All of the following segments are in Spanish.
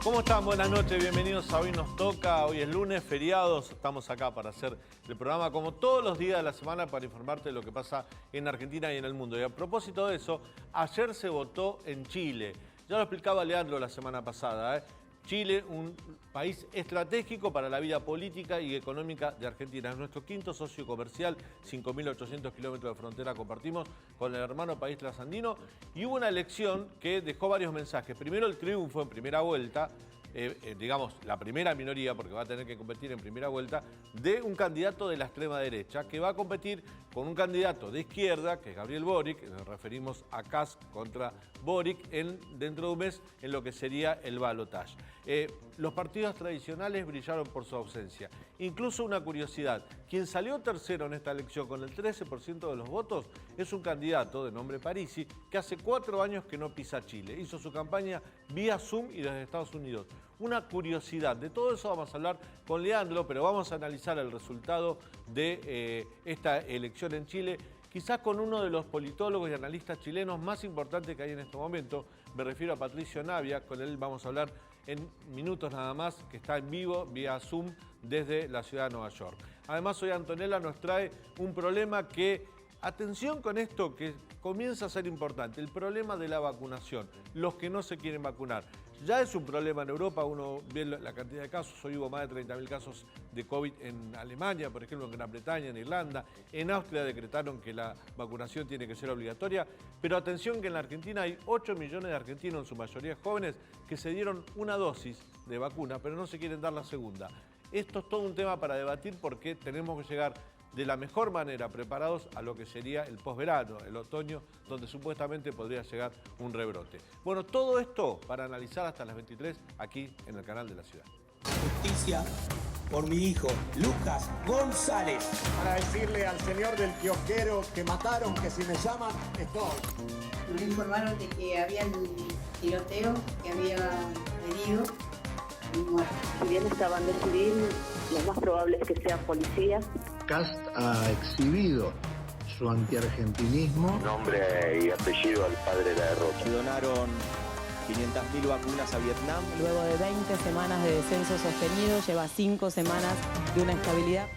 ¿Cómo están? Buenas noches, bienvenidos a Hoy Nos Toca. Hoy es lunes, feriados. Estamos acá para hacer el programa como todos los días de la semana para informarte de lo que pasa en Argentina y en el mundo. Y a propósito de eso, ayer se votó en Chile. Ya lo explicaba Leandro la semana pasada, Chile, un país estratégico para la vida política y económica de Argentina. Es nuestro quinto socio comercial, 5.800 kilómetros de frontera compartimos con el hermano país trasandino. Y hubo una elección que dejó varios mensajes. Primero el triunfo en primera vuelta, digamos, la primera minoría, porque va a tener que competir en primera vuelta, de un candidato de la extrema derecha que va a competir con un candidato de izquierda, que es Gabriel Boric. Nos referimos a Kast contra Boric dentro de un mes en lo que sería el balotaje. Los partidos tradicionales brillaron por su ausencia. Incluso una curiosidad, quien salió tercero en esta elección con el 13% de los votos es un candidato de nombre Parisi que hace 4 años que no pisa Chile. Hizo su campaña vía Zoom y desde Estados Unidos. Una curiosidad, de todo eso vamos a hablar con Leandro, pero vamos a analizar el resultado de esta elección en Chile, quizás con uno de los politólogos y analistas chilenos más importantes que hay en este momento. Me refiero a Patricio Navia, con él vamos a hablar en minutos nada más, que está en vivo vía Zoom desde la ciudad de Nueva York. Además, hoy Antonella nos trae un problema que, atención con esto que comienza a ser importante, el problema de la vacunación, los que no se quieren vacunar. Ya es un problema en Europa, uno ve la cantidad de casos, hoy hubo más de 30.000 casos de COVID en Alemania, por ejemplo, en Gran Bretaña, en Irlanda, en Austria decretaron que la vacunación tiene que ser obligatoria, pero atención que en la Argentina hay 8 millones de argentinos, en su mayoría jóvenes, que se dieron una dosis de vacuna, pero no se quieren dar la segunda. Esto es todo un tema para debatir porque tenemos que llegar de la mejor manera preparados a lo que sería el posverano, el otoño, donde supuestamente podría llegar un rebrote. Bueno, todo esto para analizar hasta las 23 aquí en el canal de la ciudad. Justicia por mi hijo, Lucas González. Para decirle al señor del kiosquero que mataron, que si me llaman, estoy. Nos informaron de que había tiroteo, que había herido y muerto. Si bien estaban de civil, lo más probable es que sean policías. Kast ha exhibido su antiargentinismo. Nombre y apellido al padre de la derrota. Donaron 500.000 vacunas a Vietnam. Luego de 20 semanas de descenso sostenido, lleva 5 semanas de una estabilidad.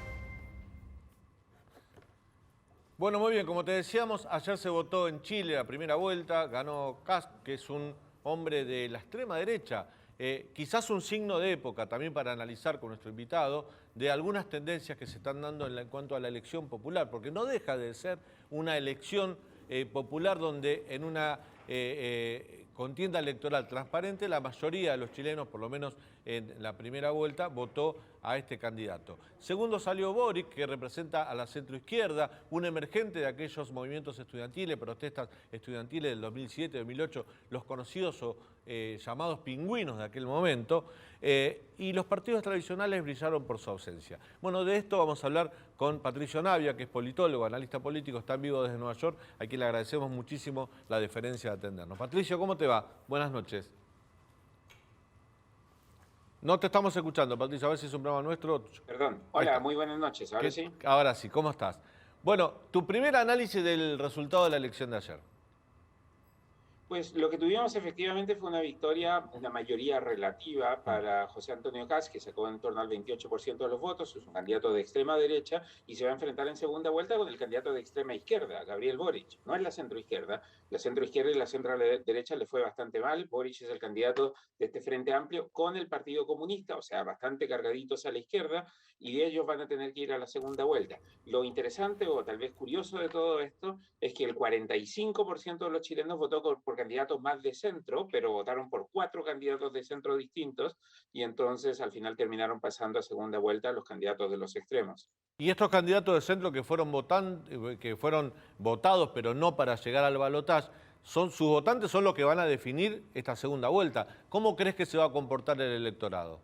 Bueno, muy bien, como te decíamos, ayer se votó en Chile la primera vuelta, ganó Kast, que es un hombre de la extrema derecha. Quizás un signo de época también para analizar con nuestro invitado de algunas tendencias que se están dando en cuanto a la elección popular, porque no deja de ser una elección popular donde en una contienda electoral transparente la mayoría de los chilenos, por lo menos en la primera vuelta, votó a este candidato. Segundo salió Boric, que representa a la centroizquierda, un emergente de aquellos movimientos estudiantiles, protestas estudiantiles del 2007, 2008, los conocidos o llamados pingüinos de aquel momento, y los partidos tradicionales brillaron por su ausencia. Bueno, de esto vamos a hablar con Patricio Navia, que es politólogo, analista político, está en vivo desde Nueva York, a quien le agradecemos muchísimo la deferencia de atendernos. Patricio, ¿cómo te va? Buenas noches. No te estamos escuchando, Patricio, a ver si es un programa nuestro. Perdón. Hola, muy buenas noches. ¿Ahora sí? Ahora sí, ¿cómo estás? Bueno, tu primer análisis del resultado de la elección de ayer. Pues lo que tuvimos efectivamente fue una victoria, una mayoría relativa para José Antonio Kast, que sacó en torno al 28% de los votos, es un candidato de extrema derecha y se va a enfrentar en segunda vuelta con el candidato de extrema izquierda, Gabriel Boric. No es la centroizquierda y la centro derecha le fue bastante mal. Boric es el candidato de este Frente Amplio con el Partido Comunista, o sea, bastante cargaditos a la izquierda, y ellos van a tener que ir a la segunda vuelta. Lo interesante o tal vez curioso de todo esto es que el 45% de los chilenos votó por candidatos más de centro, pero votaron por 4 candidatos de centro distintos y entonces al final terminaron pasando a segunda vuelta los candidatos de los extremos. Y estos candidatos de centro que fueron votados, pero no para llegar al balotaje, sus votantes son los que van a definir esta segunda vuelta. ¿Cómo crees que se va a comportar el electorado?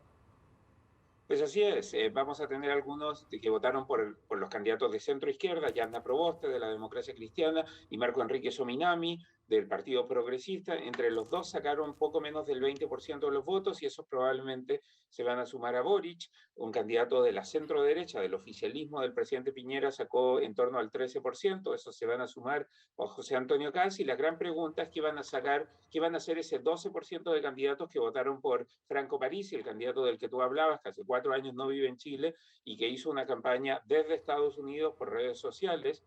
Pues así es, vamos a tener algunos que votaron por los candidatos de centro izquierda, Yasna Proboste de la Democracia Cristiana y Marco Enrique Sominami del Partido Progresista. Entre los dos sacaron poco menos del 20% de los votos y esos probablemente se van a sumar a Boric, un candidato de la centro derecha, del oficialismo del presidente Piñera, sacó en torno al 13%, esos se van a sumar a José Antonio Kast, y la gran pregunta es qué van a sacar, qué van a hacer ese 12% de candidatos que votaron por Franco Parisi, el candidato del que tú hablabas, que hace 4 años no vive en Chile y que hizo una campaña desde Estados Unidos por redes sociales,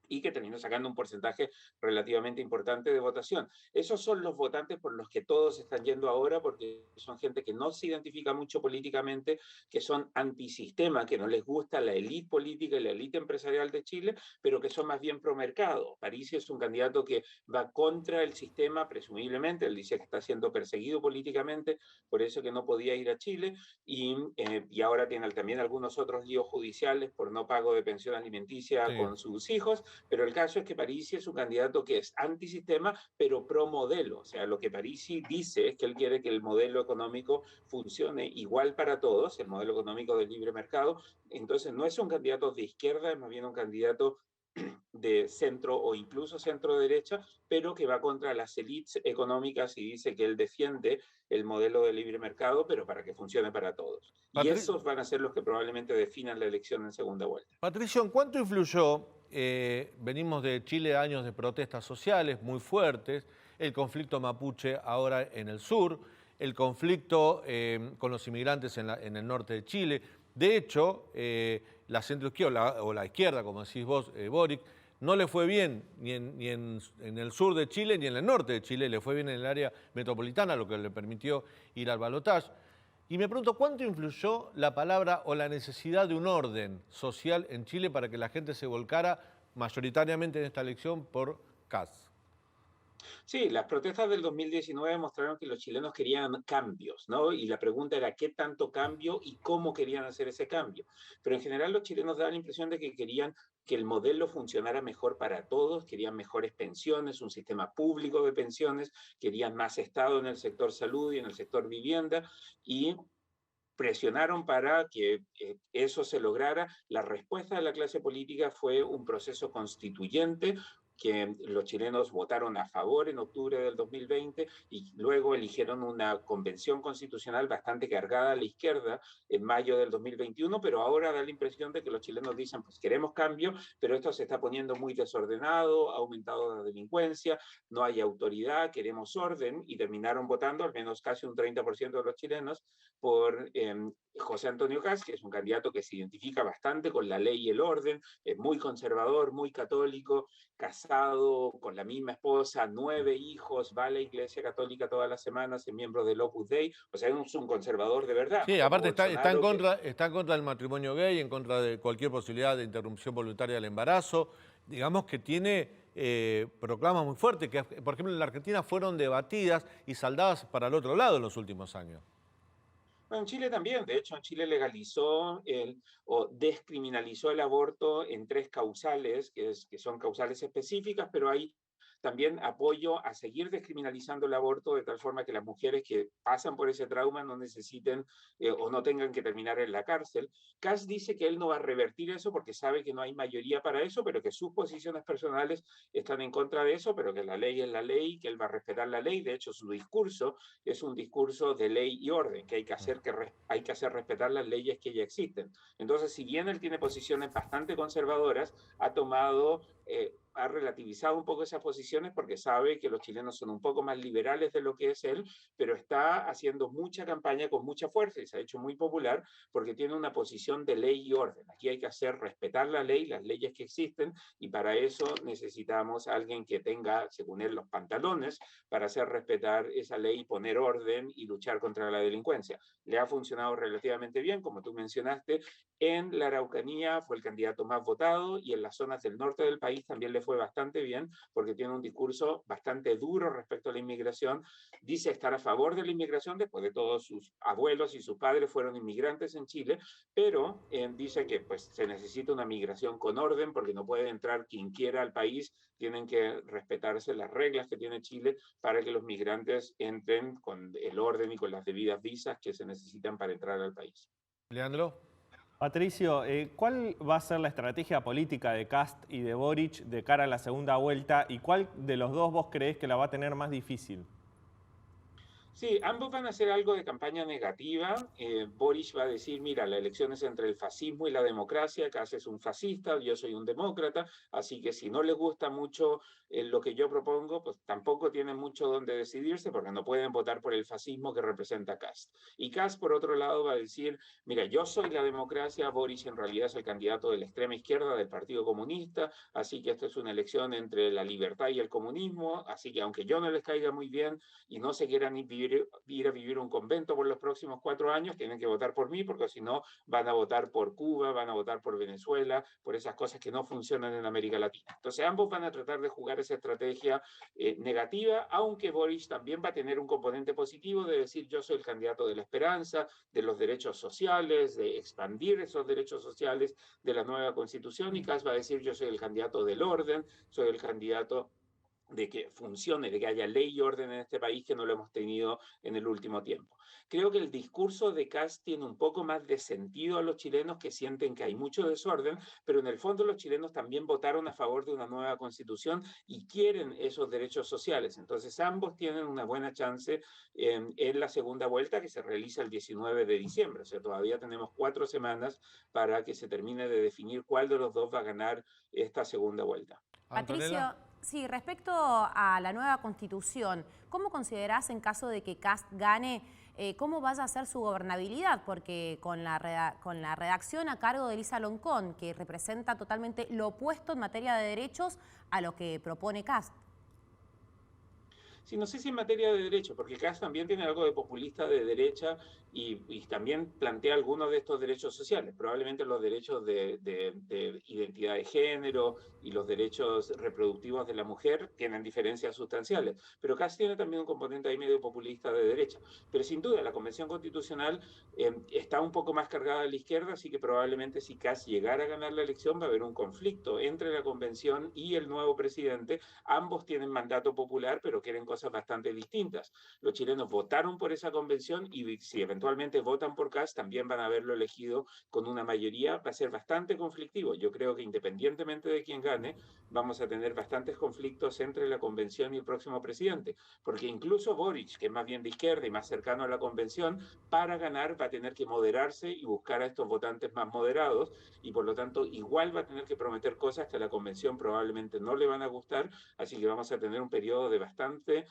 y que terminó sacando un porcentaje relativamente importante de votación. Esos son los votantes por los que todos están yendo ahora, porque son gente que no se identifica mucho políticamente, que son antisistema, que no les gusta la élite política y la élite empresarial de Chile, pero que son más bien pro mercado. Parisi es un candidato que va contra el sistema, presumiblemente, él dice que está siendo perseguido políticamente, por eso que no podía ir a Chile, y ahora tiene también algunos otros líos judiciales por no pago de pensión alimenticia con sus hijos. Pero el caso es que Parisi es un candidato que es antisistema, pero pro modelo. O sea, lo que Parisi dice es que él quiere que el modelo económico funcione igual para todos, el modelo económico del libre mercado. Entonces, no es un candidato de izquierda, es más bien un candidato de centro o incluso centro derecha, pero que va contra las élites económicas y dice que él defiende el modelo de libre mercado, pero para que funcione para todos. Y esos van a ser los que probablemente definan la elección en segunda vuelta. Patricio, ¿en cuánto influyó? Venimos de Chile, años de protestas sociales muy fuertes, el conflicto mapuche ahora en el sur, el conflicto con los inmigrantes en el norte de Chile. De hecho, la centroizquierda o la izquierda, como decís vos, Boric, no le fue bien ni en el sur de Chile ni en el norte de Chile, le fue bien en el área metropolitana, lo que le permitió ir al balotaje. Y me pregunto, ¿cuánto influyó la palabra o la necesidad de un orden social en Chile para que la gente se volcara mayoritariamente en esta elección por Kast? Sí, las protestas del 2019 mostraron que los chilenos querían cambios, ¿no? Y la pregunta era qué tanto cambio y cómo querían hacer ese cambio. Pero en general los chilenos daban la impresión de que querían que el modelo funcionara mejor para todos, querían mejores pensiones, un sistema público de pensiones, querían más Estado en el sector salud y en el sector vivienda, y presionaron para que eso se lograra. La respuesta de la clase política fue un proceso constituyente que los chilenos votaron a favor en octubre del 2020 y luego eligieron una convención constitucional bastante cargada a la izquierda en mayo del 2021, pero ahora da la impresión de que los chilenos dicen, pues queremos cambio, pero esto se está poniendo muy desordenado, ha aumentado la delincuencia, no hay autoridad, queremos orden, y terminaron votando, al menos casi un 30% de los chilenos, por José Antonio Kast, que es un candidato que se identifica bastante con la ley y el orden, es muy conservador, muy católico, casado con la misma esposa, 9 hijos, va a la iglesia católica todas las semanas, es miembro del Opus Dei, o sea, es un conservador de verdad. Sí, aparte está en contra del matrimonio gay, en contra de cualquier posibilidad de interrupción voluntaria del embarazo. Digamos que tiene proclamas muy fuertes que, por ejemplo, en la Argentina fueron debatidas y saldadas para el otro lado en los últimos años. Bueno, en Chile también, de hecho, en Chile legalizó o descriminalizó el aborto en 3 causales, que son causales específicas, pero hay también apoyo a seguir descriminalizando el aborto de tal forma que las mujeres que pasan por ese trauma no necesiten o no tengan que terminar en la cárcel. Kast dice que él no va a revertir eso porque sabe que no hay mayoría para eso, pero que sus posiciones personales están en contra de eso, pero que la ley es la ley, que él va a respetar la ley. De hecho, su discurso es un discurso de ley y orden, que hay que hacer respetar las leyes que ya existen. Entonces, si bien él tiene posiciones bastante conservadoras, ha relativizado un poco esas posiciones porque sabe que los chilenos son un poco más liberales de lo que es él, pero está haciendo mucha campaña con mucha fuerza y se ha hecho muy popular porque tiene una posición de ley y orden. Aquí hay que hacer respetar la ley, las leyes que existen, y para eso necesitamos a alguien que tenga, según él, los pantalones para hacer respetar esa ley, poner orden y luchar contra la delincuencia. Le ha funcionado relativamente bien, como tú mencionaste. En la Araucanía fue el candidato más votado y en las zonas del norte del país también le fue bastante bien porque tiene un discurso bastante duro respecto a la inmigración. Dice estar a favor de la inmigración, después de todos sus abuelos y sus padres fueron inmigrantes en Chile, pero dice que pues, se necesita una migración con orden porque no puede entrar quien quiera al país, tienen que respetarse las reglas que tiene Chile para que los migrantes entren con el orden y con las debidas visas que se necesitan para entrar al país. Leandro. Patricio, ¿cuál va a ser la estrategia política de Kast y de Boric de cara a la segunda vuelta? ¿Y cuál de los dos vos creés que la va a tener más difícil? Sí, ambos van a hacer algo de campaña negativa. Boric va a decir, mira, la elección es entre el fascismo y la democracia, Kast es un fascista, yo soy un demócrata, así que si no les gusta mucho lo que yo propongo, pues tampoco tienen mucho donde decidirse porque no pueden votar por el fascismo que representa Kast. Y Kast, por otro lado, va a decir, mira, yo soy la democracia, Boric en realidad es el candidato de la extrema izquierda del Partido Comunista, así que esta es una elección entre la libertad y el comunismo, así que aunque yo no les caiga muy bien y no se quieran ir a vivir un convento por los próximos 4 años, tienen que votar por mí, porque si no van a votar por Cuba, van a votar por Venezuela, por esas cosas que no funcionan en América Latina. Entonces ambos van a tratar de jugar esa estrategia negativa, aunque Boric también va a tener un componente positivo de decir yo soy el candidato de la esperanza, de los derechos sociales, de expandir esos derechos sociales de la nueva constitución, y Kast va a decir yo soy el candidato del orden, soy el candidato de que funcione, de que haya ley y orden en este país, que no lo hemos tenido en el último tiempo. Creo que el discurso de Kast tiene un poco más de sentido a los chilenos, que sienten que hay mucho desorden, pero en el fondo los chilenos también votaron a favor de una nueva constitución y quieren esos derechos sociales. Entonces ambos tienen una buena chance en la segunda vuelta, que se realiza el 19 de diciembre. O sea, todavía tenemos 4 semanas para que se termine de definir cuál de los dos va a ganar esta segunda vuelta. Patricio, sí, respecto a la nueva constitución, ¿cómo considerás en caso de que Kast gane, cómo vaya a ser su gobernabilidad? Porque con la redacción a cargo de Elisa Loncón, que representa totalmente lo opuesto en materia de derechos a lo que propone Kast. Sí, no sé si en materia de derecho, porque Kast también tiene algo de populista de derecha y también plantea algunos de estos derechos sociales, probablemente los derechos de identidad de género y los derechos reproductivos de la mujer tienen diferencias sustanciales, pero Kast tiene también un componente ahí medio populista de derecha. Pero sin duda la Convención Constitucional está un poco más cargada a la izquierda, así que probablemente si Kast llegara a ganar la elección va a haber un conflicto entre la Convención y el nuevo presidente. Ambos tienen mandato popular, pero quieren cosas bastante distintas. Los chilenos votaron por esa convención y si eventualmente votan por Kast, también van a haberlo elegido con una mayoría. Va a ser bastante conflictivo. Yo creo que independientemente de quién gane, vamos a tener bastantes conflictos entre la convención y el próximo presidente, porque incluso Boric, que es más bien de izquierda y más cercano a la convención, para ganar va a tener que moderarse y buscar a estos votantes más moderados, y por lo tanto igual va a tener que prometer cosas que a la convención probablemente no le van a gustar, así que vamos a tener un periodo de bastante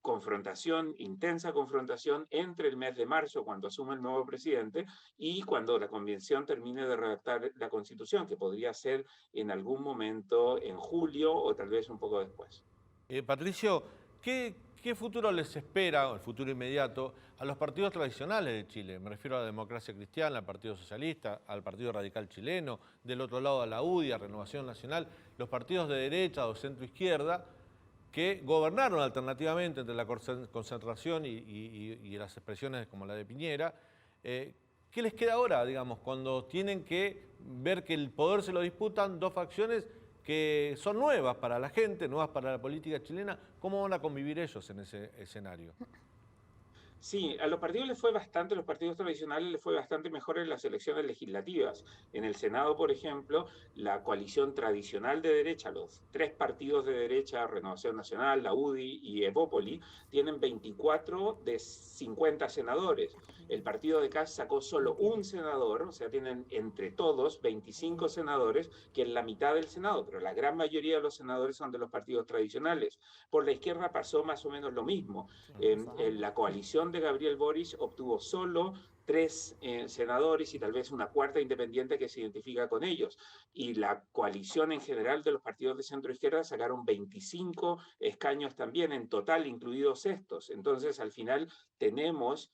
confrontación, intensa confrontación entre el mes de marzo, cuando asume el nuevo presidente, y cuando la convención termine de redactar la constitución, que podría ser en algún momento en julio o tal vez un poco después. Patricio, ¿qué futuro les espera, o el futuro inmediato, a los partidos tradicionales de Chile? Me refiero a la Democracia Cristiana, al Partido Socialista, al Partido Radical Chileno, del otro lado a la UDI, a Renovación Nacional, los partidos de derecha o centro-izquierda, que gobernaron alternativamente entre la concentración y las expresiones como la de Piñera. ¿Qué les queda ahora, digamos, cuando tienen que ver que el poder se lo disputan dos facciones que son nuevas para la gente, nuevas para la política chilena? ¿Cómo van a convivir ellos en ese escenario? Sí, a los partidos los partidos tradicionales les fue bastante mejor en las elecciones legislativas. En el Senado, por ejemplo, la coalición tradicional de derecha, los 3 partidos de derecha, Renovación Nacional, la UDI y Evópoli, tienen 24 de 50 senadores. El partido de Kast sacó solo un senador, o sea, tienen entre todos 25 senadores, que es la mitad del Senado, pero la gran mayoría de los senadores son de los partidos tradicionales. Por la izquierda pasó más o menos lo mismo. En la coalición de Gabriel Boric obtuvo solo 3 senadores y tal vez una cuarta independiente que se identifica con ellos. Y la coalición en general de los partidos de centro izquierda sacaron 25 escaños también en total, incluidos estos. Entonces, al final tenemos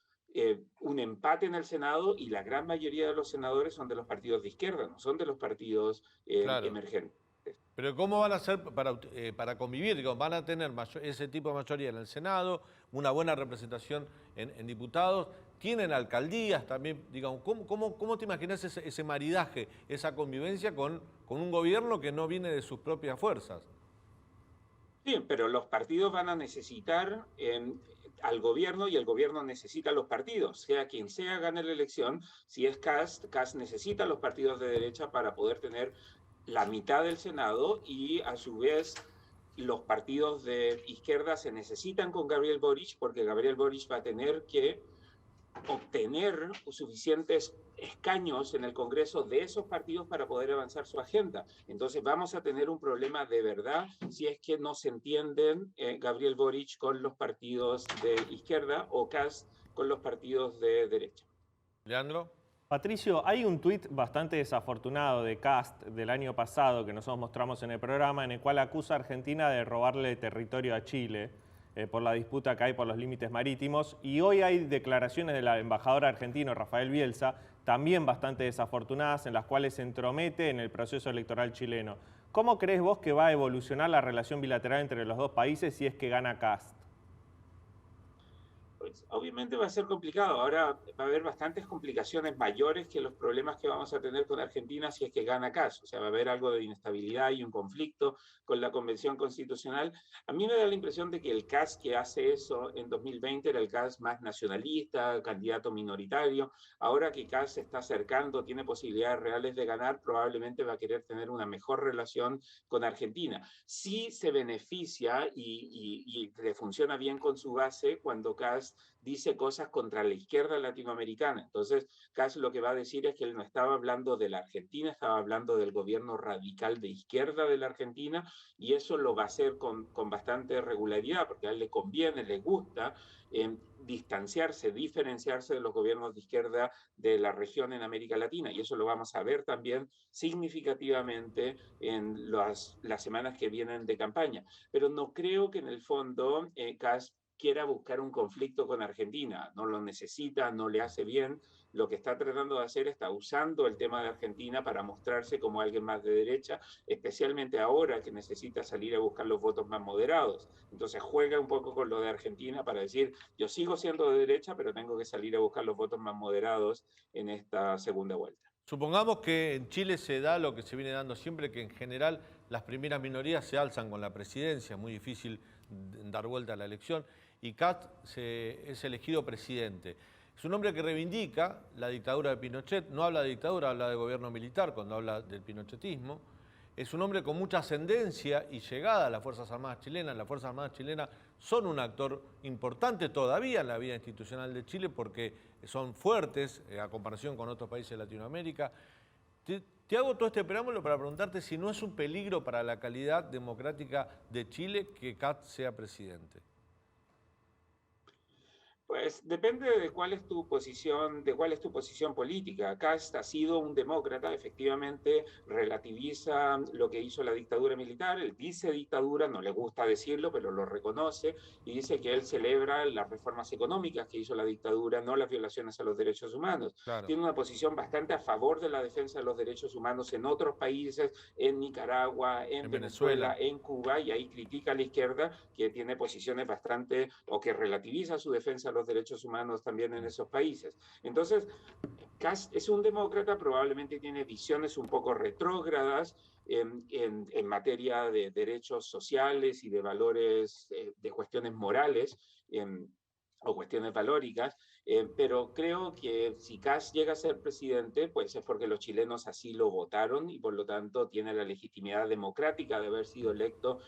un empate en el Senado y la gran mayoría de los senadores son de los partidos de izquierda, no son de los partidos emergentes. Pero ¿cómo van a hacer para convivir? Digo, ¿van a tener ese tipo de mayoría en el Senado, una buena representación en diputados? ¿Tienen alcaldías también? Digamos, ¿cómo te imaginas ese maridaje, esa convivencia con un gobierno que no viene de sus propias fuerzas? Sí, pero los partidos van a necesitar al gobierno y el gobierno necesita los partidos. Sea quien sea gane la elección, si es Kast necesita los partidos de derecha para poder tener la mitad del Senado y a su vez los partidos de izquierda se necesitan con Gabriel Boric porque Gabriel Boric va a tener que obtener suficientes escaños en el Congreso de esos partidos para poder avanzar su agenda. Entonces vamos a tener un problema de verdad si es que no se entienden Gabriel Boric con los partidos de izquierda o Kast con los partidos de derecha. Leandro. Patricio, hay un tuit bastante desafortunado de Kast del año pasado que nosotros mostramos en el programa en el cual acusa a Argentina de robarle territorio a Chile por la disputa que hay por los límites marítimos. Y hoy hay declaraciones del embajador argentino Rafael Bielsa, también bastante desafortunadas, en las cuales se entromete en el proceso electoral chileno. ¿Cómo crees vos que va a evolucionar la relación bilateral entre los dos países si es que gana Kast? Pues obviamente va a ser complicado. Ahora va a haber bastantes complicaciones mayores que los problemas que vamos a tener con Argentina si es que gana Kast. O sea, va a haber algo de inestabilidad y un conflicto con la Convención Constitucional. A mí me da la impresión de que el Kast que hace eso en 2020 era el Kast más nacionalista, candidato minoritario. Ahora que Kast se está acercando, tiene posibilidades reales de ganar, probablemente va a querer tener una mejor relación con Argentina. Sí se beneficia y le funciona bien con su base cuando Kast dice cosas contra la izquierda latinoamericana. Entonces, Kast lo que va a decir es que él no estaba hablando de la Argentina, estaba hablando del gobierno radical de izquierda de la Argentina, y eso lo va a hacer con bastante regularidad, porque a él le conviene, le gusta distanciarse, diferenciarse de los gobiernos de izquierda de la región en América Latina, y eso lo vamos a ver también significativamente en las semanas que vienen de campaña. Pero no creo que en el fondo Kast quiera buscar un conflicto con Argentina, no lo necesita, no le hace bien. Lo que está tratando de hacer está usando el tema de Argentina para mostrarse como alguien más de derecha, especialmente ahora que necesita salir a buscar los votos más moderados. Entonces juega un poco con lo de Argentina para decir, yo sigo siendo de derecha, pero tengo que salir a buscar los votos más moderados en esta segunda vuelta. Supongamos que en Chile se da lo que se viene dando siempre, que en general las primeras minorías se alzan con la presidencia, es muy difícil dar vuelta a la elección, y Kast es elegido presidente. Es un hombre que reivindica la dictadura de Pinochet, no habla de dictadura, habla de gobierno militar cuando habla del pinochetismo. Es un hombre con mucha ascendencia y llegada a las Fuerzas Armadas chilenas. Las Fuerzas Armadas chilenas son un actor importante todavía en la vida institucional de Chile porque son fuertes a comparación con otros países de Latinoamérica. Te hago todo este preámbulo para preguntarte si no es un peligro para la calidad democrática de Chile que Kast sea presidente. Pues depende de cuál es tu posición, política. Kast ha sido un demócrata, efectivamente relativiza lo que hizo la dictadura militar, él dice dictadura, no le gusta decirlo, pero lo reconoce, y dice que él celebra las reformas económicas que hizo la dictadura, no las violaciones a los derechos humanos. Claro. Tiene una posición bastante a favor de la defensa de los derechos humanos en otros países, en Nicaragua, en Venezuela, en Cuba, y ahí critica a la izquierda que tiene posiciones bastante, o que relativiza su defensa los derechos humanos también en esos países. Entonces, Kast es un demócrata, probablemente tiene visiones un poco retrógradas en materia de derechos sociales y de valores, de cuestiones morales o cuestiones valóricas, pero creo que si Kast llega a ser presidente, pues es porque los chilenos así lo votaron y por lo tanto tiene la legitimidad democrática de haber sido electo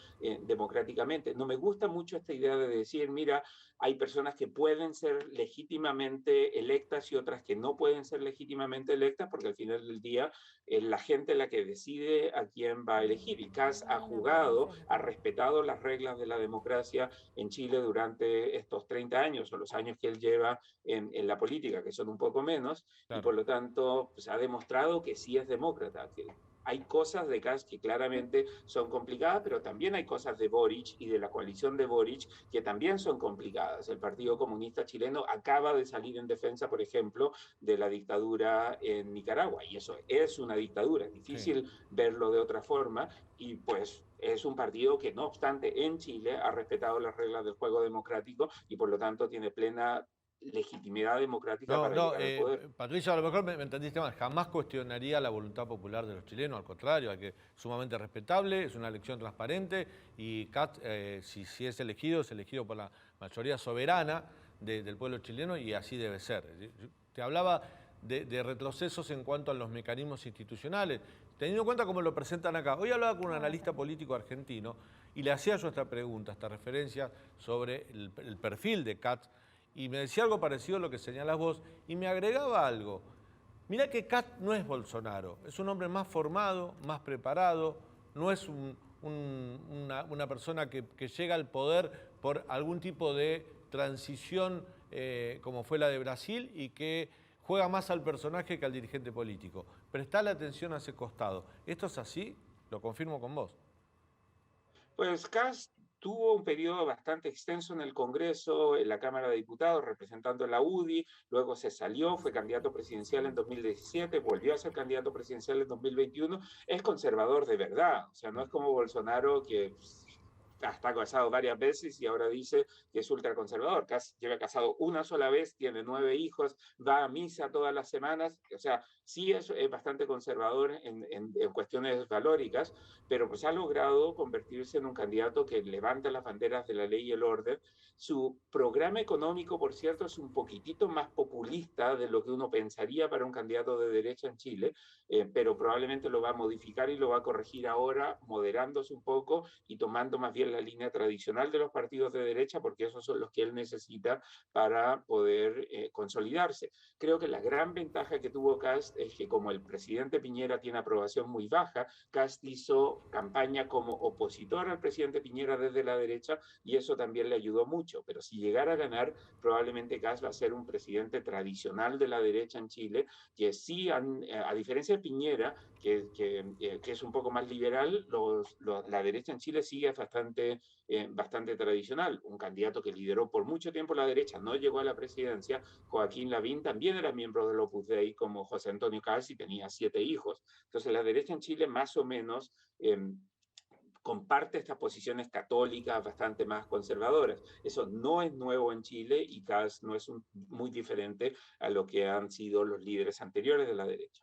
democráticamente. No me gusta mucho esta idea de decir, mira, hay personas que pueden ser legítimamente electas y otras que no pueden ser legítimamente electas, porque al final del día es la gente la que decide a quién va a elegir. Y Kast ha jugado, ha respetado las reglas de la democracia en Chile durante estos 30 años, o los años que él lleva en la política, que son un poco menos, claro. Y por lo tanto pues, ha demostrado que sí es demócrata, que hay cosas de Kast que claramente son complicadas, pero también hay cosas de Boric y de la coalición de Boric que también son complicadas. El Partido Comunista Chileno acaba de salir en defensa, por ejemplo, de la dictadura en Nicaragua, y eso es una dictadura, es difícil verlo de otra forma, y pues es un partido que no obstante en Chile ha respetado las reglas del juego democrático y por lo tanto tiene plena legitimidad democrática para llegar al poder. Patricia, a lo mejor me entendiste mal. Jamás cuestionaría la voluntad popular de los chilenos, al contrario, hay que sumamente respetable, es una elección transparente y Kast, si es elegido por mayoría soberana del pueblo chileno y así debe ser. Te hablaba de retrocesos en cuanto a los mecanismos institucionales, teniendo en cuenta cómo lo presentan acá. Hoy hablaba con un analista político argentino y le hacía yo esta pregunta, esta referencia sobre el perfil de Katz, y me decía algo parecido a lo que señalás vos, y me agregaba algo. Mirá que Katz no es Bolsonaro, es un hombre más formado, más preparado, no es una persona que llega al poder por algún tipo de transición como fue la de Brasil y que juega más al personaje que al dirigente político. Prestale atención a ese costado. ¿Esto es así? Lo confirmo con vos. Pues Kast tuvo un periodo bastante extenso en el Congreso, en la Cámara de Diputados, representando a la UDI, luego se salió, fue candidato presidencial en 2017, volvió a ser candidato presidencial en 2021, es conservador de verdad, o sea, no es como Bolsonaro que está casado varias veces y ahora dice que es ultraconservador. Lleva casado una sola vez, tiene 9 hijos, va a misa todas las semanas, o sea, sí es bastante conservador en cuestiones valóricas, pero pues ha logrado convertirse en un candidato que levanta las banderas de la ley y el orden. Su programa económico, por cierto, es un poquitito más populista de lo que uno pensaría para un candidato de derecha en Chile, pero probablemente lo va a modificar y lo va a corregir ahora, moderándose un poco y tomando más bien la línea tradicional de los partidos de derecha, porque esos son los que él necesita para poder consolidarse. Creo que la gran ventaja que tuvo Kast es que como el presidente Piñera tiene aprobación muy baja, Kast hizo campaña como opositor al presidente Piñera desde la derecha y eso también le ayudó mucho, pero si llegara a ganar, probablemente Kast va a ser un presidente tradicional de la derecha en Chile, que sí, a diferencia de Piñera, que es un poco más liberal, la derecha en Chile sigue bastante tradicional. Un candidato que lideró por mucho tiempo la derecha, no llegó a la presidencia, Joaquín Lavín, también era miembro del Opus Dei como José Antonio Kast y tenía 7 hijos. Entonces la derecha en Chile más o menos comparte estas posiciones católicas bastante más conservadoras. Eso no es nuevo en Chile y Kast no es muy diferente a lo que han sido los líderes anteriores de la derecha.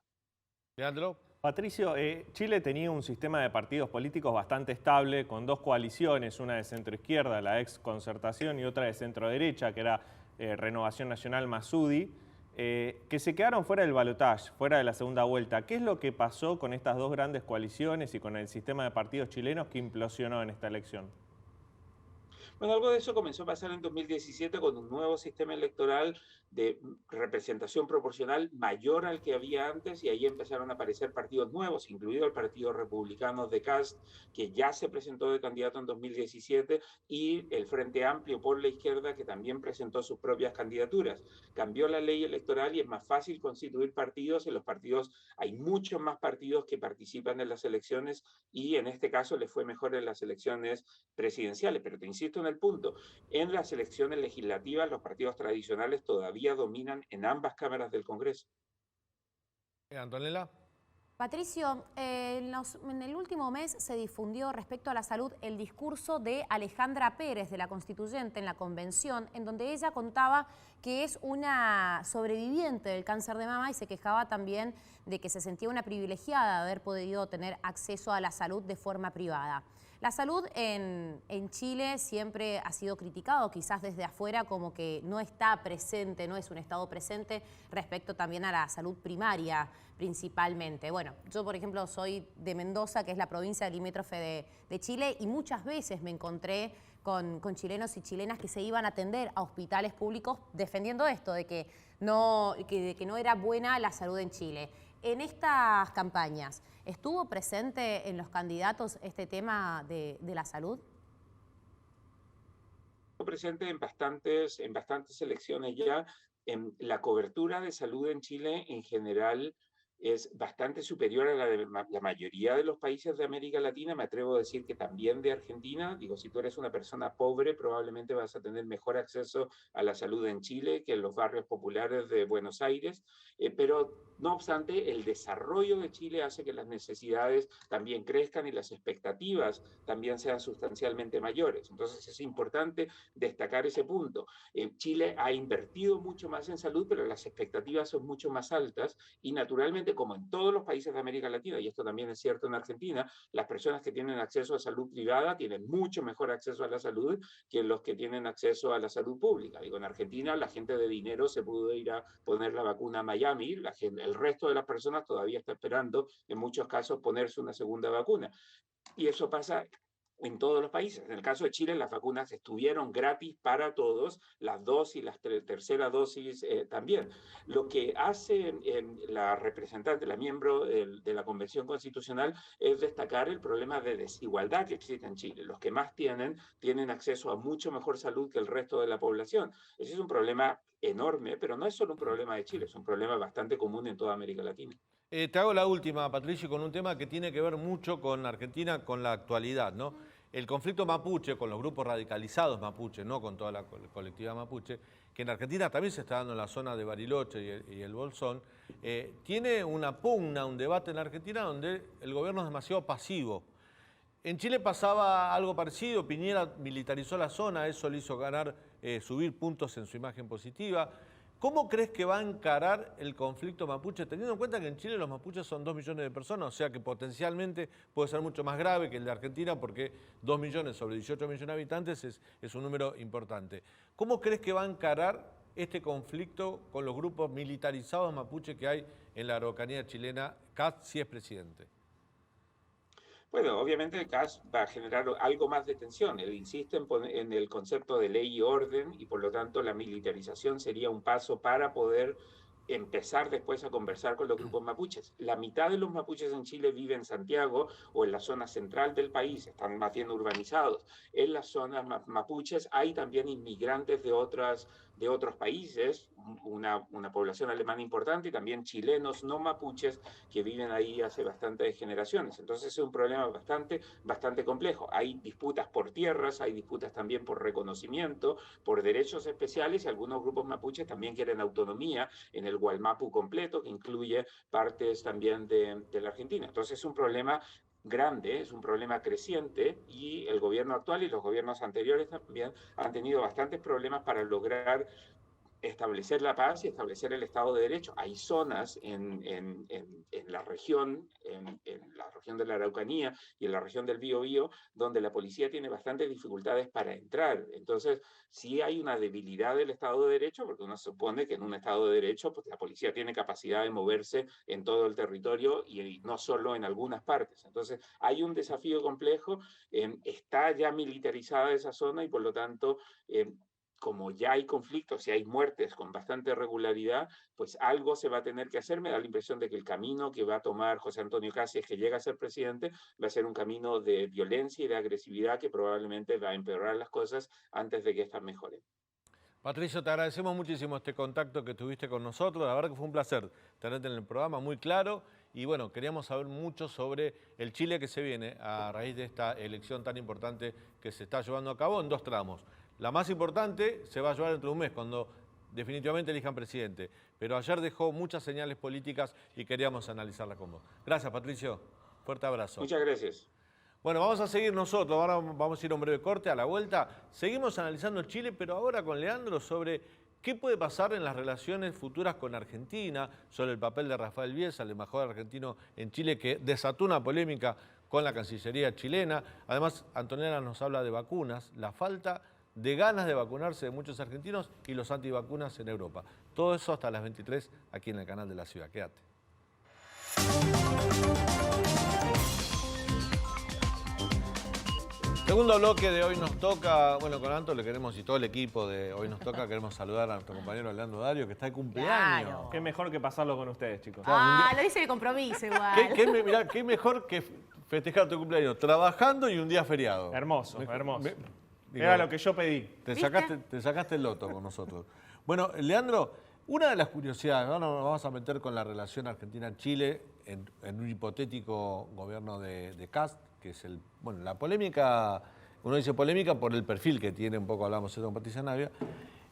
Leandro. Patricio, Chile tenía un sistema de partidos políticos bastante estable, con 2 coaliciones, una de centroizquierda, la ex Concertación, y otra de centroderecha, que era Renovación Nacional más UDI, que se quedaron fuera del balotaje, fuera de la segunda vuelta. ¿Qué es lo que pasó con estas 2 grandes coaliciones y con el sistema de partidos chilenos que implosionó en esta elección? Bueno, algo de eso comenzó a pasar en 2017 con un nuevo sistema electoral de representación proporcional mayor al que había antes y ahí empezaron a aparecer partidos nuevos, incluido el Partido Republicano de Kast, que ya se presentó de candidato en 2017, y el Frente Amplio por la Izquierda, que también presentó sus propias candidaturas. Cambió la ley electoral y es más fácil constituir partidos. En los partidos hay muchos más partidos que participan en las elecciones y en este caso les fue mejor en las elecciones presidenciales. Pero te insisto en el punto, en las elecciones legislativas los partidos tradicionales todavía dominan en ambas cámaras del Congreso. Antonella. Patricio, en el último mes se difundió respecto a la salud el discurso de Alejandra Pérez, de la Constituyente, en la convención, en donde ella contaba que es una sobreviviente del cáncer de mama y se quejaba también de que se sentía una privilegiada de haber podido tener acceso a la salud de forma privada. La salud en Chile siempre ha sido criticado, quizás desde afuera, como que no está presente, no es un estado presente respecto también a la salud primaria principalmente. Bueno, yo por ejemplo soy de Mendoza, que es la provincia limítrofe de Chile, y muchas veces me encontré con chilenos y chilenas que se iban a atender a hospitales públicos defendiendo esto, de que no era buena la salud en Chile. En estas campañas, ¿estuvo presente en los candidatos este tema de la salud? Estuvo presente en bastantes elecciones ya. La cobertura de salud en Chile en general es bastante superior a la de la mayoría de los países de América Latina, me atrevo a decir que también de Argentina. Digo, si tú eres una persona pobre, probablemente vas a tener mejor acceso a la salud en Chile que en los barrios populares de Buenos Aires, pero no obstante, el desarrollo de Chile hace que las necesidades también crezcan y las expectativas también sean sustancialmente mayores. Entonces es importante destacar ese punto. Chile ha invertido mucho más en salud, pero las expectativas son mucho más altas y naturalmente Lamentablemente, como en todos los países de América Latina, y esto también es cierto en Argentina, las personas que tienen acceso a salud privada tienen mucho mejor acceso a la salud que los que tienen acceso a la salud pública. Digo, en Argentina la gente de dinero se pudo ir a poner la vacuna a Miami, el resto de las personas todavía está esperando, en muchos casos, ponerse una segunda vacuna. Y eso pasa en todos los países. En el caso de Chile, las vacunas estuvieron gratis para todos, las dosis, las tercera dosis también. Lo que hace la representante, la miembro de la Convención Constitucional, es destacar el problema de desigualdad que existe en Chile. Los que más tienen acceso a mucho mejor salud que el resto de la población. Ese es un problema enorme, pero no es solo un problema de Chile, es un problema bastante común en toda América Latina. Te hago la última, Patricio, con un tema que tiene que ver mucho con Argentina, con la actualidad, ¿no? El conflicto mapuche, con los grupos radicalizados mapuche, no con toda la colectividad mapuche, que en Argentina también se está dando en la zona de Bariloche y el Bolsón, tiene una pugna, un debate en Argentina donde el gobierno es demasiado pasivo. En Chile pasaba algo parecido, Piñera militarizó la zona, eso le hizo ganar, subir puntos en su imagen positiva. ¿Cómo crees que va a encarar el conflicto mapuche, teniendo en cuenta que en Chile los mapuches son 2 millones de personas, o sea que potencialmente puede ser mucho más grave que el de Argentina porque 2 millones sobre 18 millones de habitantes es un número importante? ¿Cómo crees que va a encarar este conflicto con los grupos militarizados mapuche que hay en la Araucanía chilena, Kast, si es presidente? Bueno, obviamente Kast va a generar algo más de tensión. Él insiste en el concepto de ley y orden y por lo tanto la militarización sería un paso para poder empezar después a conversar con los grupos mapuches. La mitad de los mapuches en Chile vive en Santiago o en la zona central del país, están más bien urbanizados. En las zonas mapuches hay también inmigrantes de otros países, una población alemana importante y también chilenos no mapuches que viven ahí hace bastantes generaciones. Entonces es un problema bastante complejo. Hay disputas por tierras, hay disputas también por reconocimiento, por derechos especiales y algunos grupos mapuches también quieren autonomía en el Gualmapu completo, que incluye partes también de la Argentina. Entonces es un problema grande, es un problema creciente y el gobierno actual y los gobiernos anteriores también han tenido bastantes problemas para lograr establecer la paz y establecer el Estado de Derecho. Hay zonas en la región de la Araucanía y en la región del Biobío, donde la policía tiene bastantes dificultades para entrar. Entonces, sí hay una debilidad del Estado de Derecho, porque uno supone que en un Estado de Derecho pues, la policía tiene capacidad de moverse en todo el territorio y no solo en algunas partes. Entonces, hay un desafío complejo, está ya militarizada esa zona y por lo tanto como ya hay conflictos y hay muertes con bastante regularidad, pues algo se va a tener que hacer. Me da la impresión de que el camino que va a tomar José Antonio Kast, si es que llega a ser presidente, va a ser un camino de violencia y de agresividad que probablemente va a empeorar las cosas antes de que estas mejoren. Patricio, te agradecemos muchísimo este contacto que tuviste con nosotros. La verdad que fue un placer tenerte en el programa, muy claro. Y bueno, queríamos saber mucho sobre el Chile que se viene a raíz de esta elección tan importante que se está llevando a cabo en 2 tramos. La más importante se va a llevar dentro de un mes, cuando definitivamente elijan presidente. Pero ayer dejó muchas señales políticas y queríamos analizarlas con vos. Gracias, Patricio. Fuerte abrazo. Muchas gracias. Bueno, vamos a seguir nosotros. Ahora vamos a ir a un breve corte. A la vuelta seguimos analizando Chile, pero ahora con Leandro sobre qué puede pasar en las relaciones futuras con Argentina, sobre el papel de Rafael Bielsa, el embajador argentino en Chile, que desató una polémica con la Cancillería chilena. Además, Antonella nos habla de vacunas, la falta de ganas de vacunarse de muchos argentinos y los antivacunas en Europa. Todo eso hasta las 23 aquí en el canal de la ciudad. Quédate. Segundo bloque de Hoy Nos Toca. Bueno, con Anto le queremos, y todo el equipo de Hoy Nos Toca, queremos saludar a nuestro compañero Leandro Dario, que está de cumpleaños. Claro. Qué mejor que pasarlo con ustedes, chicos. Lo dice de compromiso igual. Mirá, qué mejor que festejar tu cumpleaños trabajando y un día feriado. Hermoso, hermoso. Era lo que yo pedí. Te sacaste el loto con nosotros. Bueno, Leandro, una de las curiosidades, ahora nos vamos a meter con la relación Argentina-Chile en un hipotético gobierno de Kast, que es la polémica, uno dice polémica por el perfil que tiene, un poco hablamos de con Patricia Navia,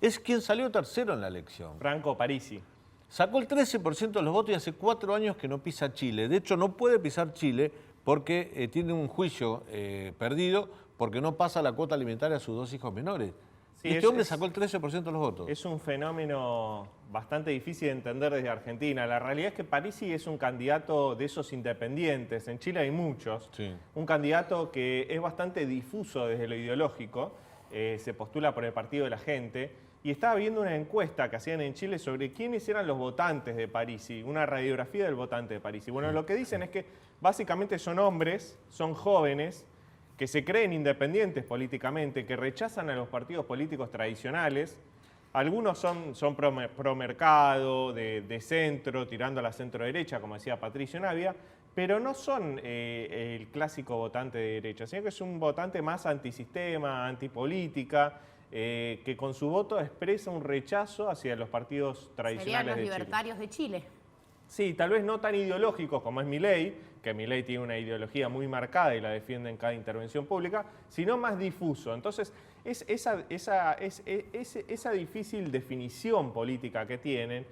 es quien salió tercero en la elección. Franco Parisi. Sacó el 13% de los votos y hace 4 años que no pisa Chile. De hecho, no puede pisar Chile porque tiene un juicio perdido porque no pasa la cuota alimentaria a sus 2 hijos menores. Sí, y este hombre sacó el 13% de los votos. Es un fenómeno bastante difícil de entender desde Argentina. La realidad es que Parisi es un candidato de esos independientes. En Chile hay muchos. Sí. Un candidato que es bastante difuso desde lo ideológico. Se postula por el Partido de la Gente. Y estaba viendo una encuesta que hacían en Chile sobre quiénes eran los votantes de Parisi. Una radiografía del votante de Parisi. Bueno, lo que dicen es que básicamente son hombres, son jóvenes, que se creen independientes políticamente, que rechazan a los partidos políticos tradicionales. Algunos son pro mercado, de centro, tirando a la centro derecha, como decía Patricio Navia, pero no son el clásico votante de derecha, sino que es un votante más antisistema, antipolítica, que con su voto expresa un rechazo hacia los partidos tradicionales de Chile. Serían los libertarios de Chile. Sí, tal vez no tan ideológicos como es Milei, que Milei tiene una ideología muy marcada y la defiende en cada intervención pública, sino más difuso. Entonces, esa difícil definición política que tienen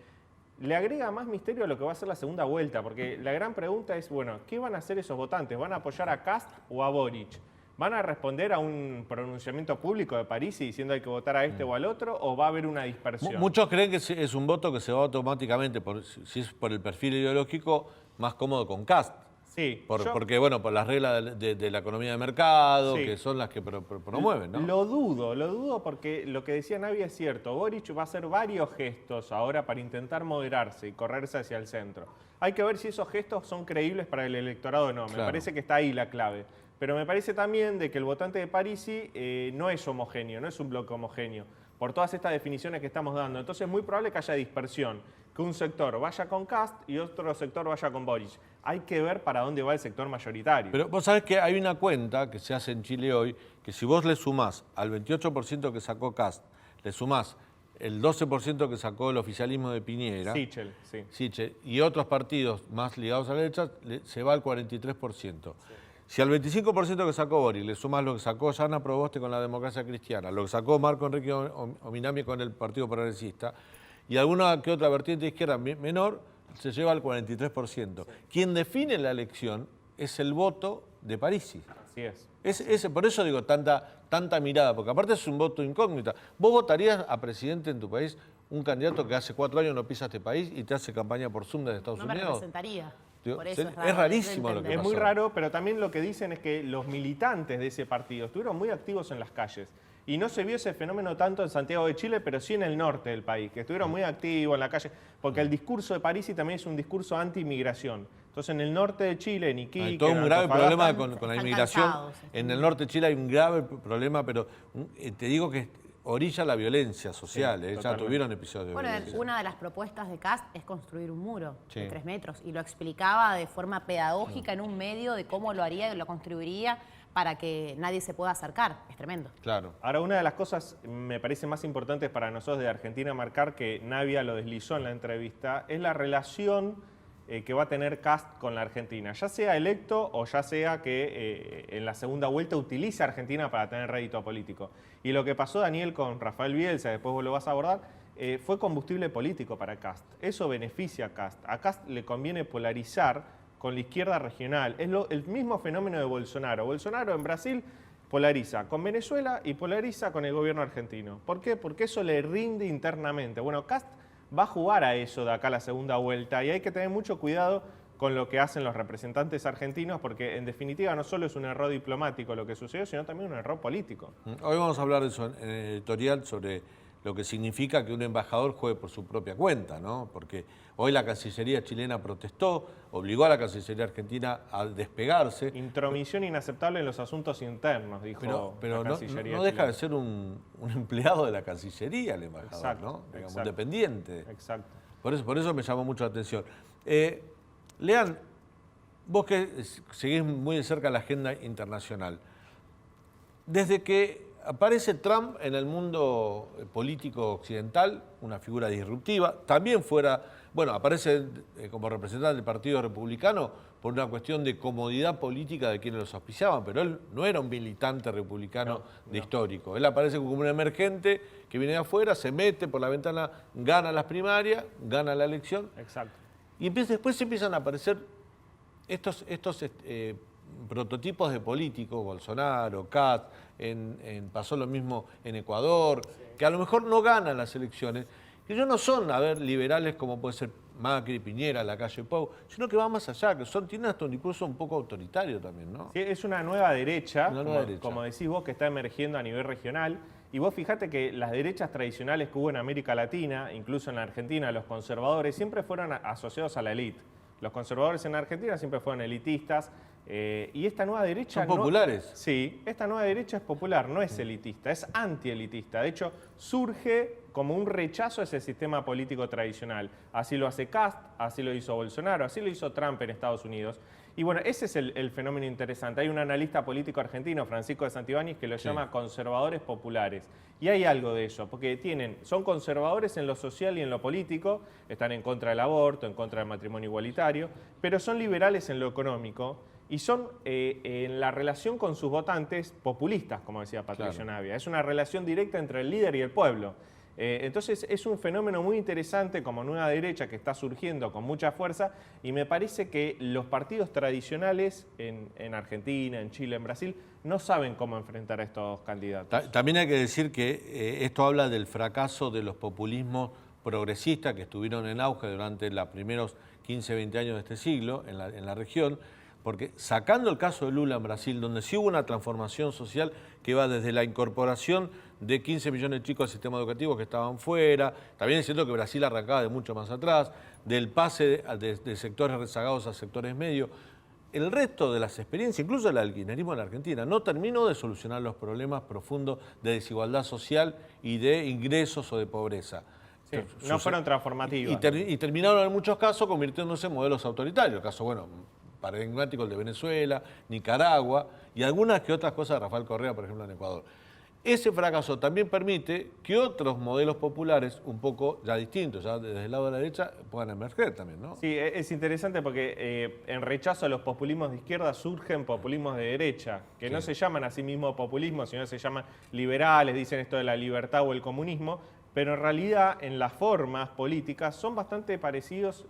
le agrega más misterio a lo que va a ser la segunda vuelta, porque la gran pregunta es, bueno, ¿qué van a hacer esos votantes? ¿Van a apoyar a Kast o a Boric? ¿Van a responder a un pronunciamiento público de Parisi diciendo hay que votar a este o al otro, o va a haber una dispersión? Muchos creen que es un voto que se va automáticamente, si es por el perfil ideológico, más cómodo con Kast. Sí. Porque, bueno, por las reglas de la economía de mercado, Sí. que son las que promueven, ¿no? Lo dudo porque lo que decía Navia es cierto. Boric va a hacer varios gestos ahora para intentar moderarse y correrse hacia el centro. Hay que ver si esos gestos son creíbles para el electorado o no. Me parece que está ahí la clave. Pero me parece también de que el votante de Parisi no es homogéneo, no es un bloque homogéneo, por todas estas definiciones que estamos dando. Entonces es muy probable que haya dispersión, que un sector vaya con Kast y otro sector vaya con Boric. Hay que ver para dónde va el sector mayoritario. Pero vos sabés que hay una cuenta que se hace en Chile hoy, que si vos le sumás al 28% que sacó Kast, le sumás el 12% que sacó el oficialismo de Piñera, Sichel, sí. Sichel, y otros partidos más ligados a la derecha, se va al 43%. Sí. Si al 25% que sacó Boric le sumás lo que sacó Yana Proboste con la Democracia Cristiana, lo que sacó Marco Enrique Ominami con el Partido Progresista, y alguna que otra vertiente izquierda menor, se lleva al 43%. Sí. Quien define la elección es el voto de Parisi. Así es. Por eso digo tanta mirada, porque aparte es un voto incógnita. ¿Vos votarías a presidente en tu país un candidato que hace 4 años no pisa este país y te hace campaña por Zoom desde Estados Unidos? No me representaría. Por eso es rarísimo lo que pasó. Es muy raro, pero también lo que dicen es que los militantes de ese partido estuvieron muy activos en las calles. Y no se vio ese fenómeno tanto en Santiago de Chile, pero sí en el norte del país, que estuvieron muy activos en la calle, porque el discurso de Parisi también es un discurso anti-inmigración. Entonces en el norte de Chile, en Iquique, hay todo un grave problema con la inmigración. Cansados. En el norte de Chile hay un grave problema, pero te digo que orilla la violencia social. Sí, ya tuvieron episodios de violencia. Una de las propuestas de Kast es construir un muro de 3 metros y lo explicaba de forma pedagógica en un medio de cómo lo haría y lo construiría para que nadie se pueda acercar. Es tremendo. Claro. Ahora, una de las cosas me parece más importantes para nosotros de Argentina marcar, que Navia lo deslizó en la entrevista, es la relación que va a tener Kast con la Argentina, ya sea electo o ya sea que en la segunda vuelta utilice a Argentina para tener rédito político. Y lo que pasó, Daniel, con Rafael Bielsa, después vos lo vas a abordar, fue combustible político para Kast. Eso beneficia a Kast. A Kast le conviene polarizar con la izquierda regional. Es el mismo fenómeno de Bolsonaro. Bolsonaro en Brasil polariza con Venezuela y polariza con el gobierno argentino. ¿Por qué? Porque eso le rinde internamente. Bueno, Kast va a jugar a eso de acá a la segunda vuelta y hay que tener mucho cuidado con lo que hacen los representantes argentinos, porque en definitiva no solo es un error diplomático lo que sucedió, sino también un error político. Hoy vamos a hablar de eso en el editorial, sobre lo que significa que un embajador juegue por su propia cuenta, ¿no? Porque hoy la Cancillería chilena protestó, obligó a la Cancillería argentina a despegarse. Intromisión inaceptable en los asuntos internos, dijo pero la Cancillería no deja de ser un empleado de la Cancillería el embajador. Exacto, ¿no? Digamos, exacto. Independiente. Exacto. Por eso me llamó mucho la atención. Lean, vos que seguís muy de cerca la agenda internacional, desde que aparece Trump en el mundo político occidental, una figura disruptiva, también aparece como representante del Partido Republicano por una cuestión de comodidad política de quienes los auspiciaban, pero él no era un militante republicano histórico. Él aparece como un emergente que viene de afuera, se mete por la ventana, gana las primarias, gana la elección. Exacto. Y después empiezan a aparecer estos prototipos de políticos, Bolsonaro, Katz, pasó lo mismo en Ecuador, que a lo mejor no ganan las elecciones, que ellos no son, liberales como puede ser Macri, Piñera, Lacalle Pou, sino que van más allá, que tienen hasta un discurso un poco autoritario también, ¿no? Sí, es una nueva derecha, derecha, como decís vos, que está emergiendo a nivel regional. Y vos fijate que las derechas tradicionales que hubo en América Latina, incluso en la Argentina, los conservadores siempre fueron asociados a la élite. Los conservadores en Argentina siempre fueron elitistas. Y esta nueva derecha... ¿Son populares? Sí, esta nueva derecha es popular, no es elitista, es antielitista. De hecho, surge como un rechazo a ese sistema político tradicional. Así lo hace Kast, así lo hizo Bolsonaro, así lo hizo Trump en Estados Unidos. Y bueno, ese es el fenómeno interesante. Hay un analista político argentino, Francisco de Santibáñez, que lo llama conservadores populares. Y hay algo de eso, porque son conservadores en lo social y en lo político, están en contra del aborto, en contra del matrimonio igualitario, pero son liberales en lo económico y son en la relación con sus votantes populistas, como decía Patricio Navia. Es una relación directa entre el líder y el pueblo. Entonces es un fenómeno muy interesante como nueva derecha que está surgiendo con mucha fuerza y me parece que los partidos tradicionales en Argentina, en Chile, en Brasil, no saben cómo enfrentar a estos candidatos. También hay que decir que esto habla del fracaso de los populismos progresistas que estuvieron en auge durante los primeros 15, 20 años de este siglo en la región, porque sacando el caso de Lula en Brasil, donde sí hubo una transformación social que va desde la incorporación de 15 millones de chicos al sistema educativo que estaban fuera, también es cierto que Brasil arrancaba de mucho más atrás, del pase de sectores rezagados a sectores medios. El resto de las experiencias, incluso el kirchnerismo en la Argentina, no terminó de solucionar los problemas profundos de desigualdad social y de ingresos o de pobreza. Sí, no fueron transformativas. Y terminaron en muchos casos convirtiéndose en modelos autoritarios. El caso, paradigmático el de Venezuela, Nicaragua y algunas que otras cosas de Rafael Correa, por ejemplo, en Ecuador. Ese fracaso también permite que otros modelos populares, un poco ya distintos, ya desde el lado de la derecha, puedan emerger también, ¿no? Sí, es interesante porque en rechazo a los populismos de izquierda surgen populismos de derecha, que no se llaman a sí mismos populismos, sino se llaman liberales, dicen esto de la libertad o el comunismo, pero en realidad en las formas políticas son bastante parecidos